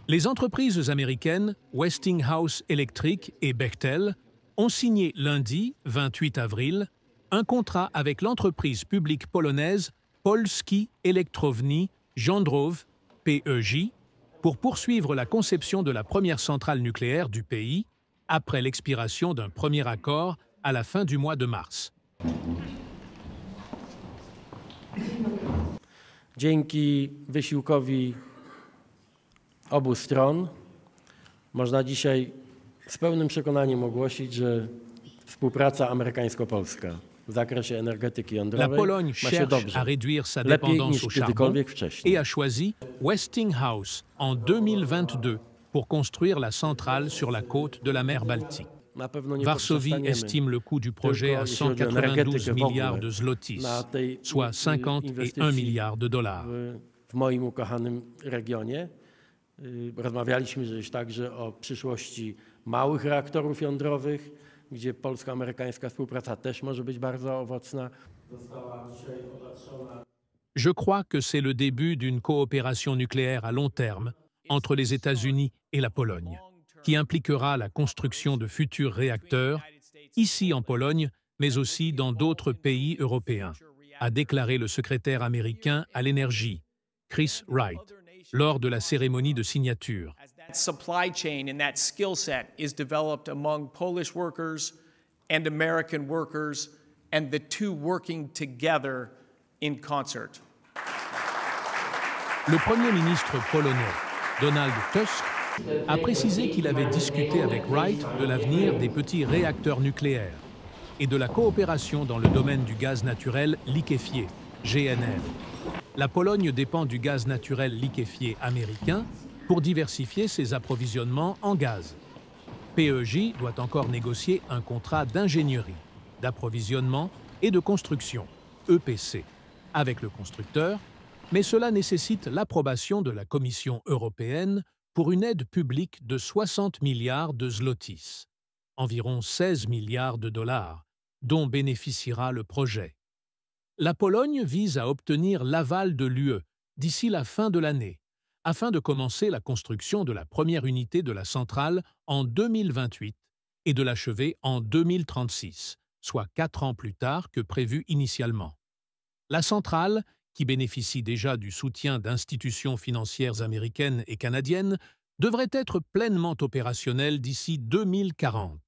Les entreprises américaines Westinghouse Electric et Bechtel ont signé lundi, 28 avril, un contrat avec l'entreprise publique polonaise Polski Elektrownie Jądrowe, PEJ, pour poursuivre la conception de la première centrale nucléaire du pays, après l'expiration d'un premier accord à la fin du mois de mars. Dzięki wysiłkowi obu stron można dzisiaj z pełnym przekonaniem ogłosić, że współpraca amerykańsko-polska w zakresie energetyki La jądrowej Pologne ma się cherche dobrze, à réduire sa lepiej dépendance niż au charbon kiedykolwiek wcześniej. et a choisi Westinghouse en 2022 pour construire la centrale sur la côte de la mer Baltique. Na pewno nie Varsovie poprzestaniemy estime le coût du projet à tylko, jeśli chodzi o 192 energetykę w ogóle, milliards de zlotys, na tej soit 51 inwestycji milliards de dollars. w moim ukochanym regionie. Rozmawialiśmy już także o przyszłości małych reaktorów jądrowych, gdzie polsko-amerykańska współpraca też może być bardzo owocna. Została dzisiaj opatrzona. Je crois que c'est le début d'une coopération nucléaire à long terme entre les États-Unis et la Pologne, qui impliquera la construction de futurs réacteurs, ici en Pologne, mais aussi dans d'autres pays européens, a déclaré le secrétaire américain à l'énergie, Chris Wright, lors de la cérémonie de signature. That supply chain and that skill set is developed among Polish workers and American workers, and the two working together in concert. Le Premier ministre polonais, Donald Tusk, a précisé qu'il avait discuté avec Wright de l'avenir des petits réacteurs nucléaires et de la coopération dans le domaine du gaz naturel liquéfié, GNL. La Pologne dépend du gaz naturel liquéfié américain pour diversifier ses approvisionnements en gaz. PEJ doit encore négocier un contrat d'ingénierie, d'approvisionnement et de construction, EPC, avec le constructeur, mais cela nécessite l'approbation de la Commission européenne pour une aide publique de 60 milliards de zlotys, environ 16 milliards de dollars, dont bénéficiera le projet. La Pologne vise à obtenir l'aval de l'UE d'ici la fin de l'année, afin de commencer la construction de la première unité de la centrale en 2028 et de l'achever en 2036, soit 4 ans plus tard que prévu initialement. La centrale, qui bénéficie déjà du soutien d'institutions financières américaines et canadiennes, devrait être pleinement opérationnelle d'ici 2040.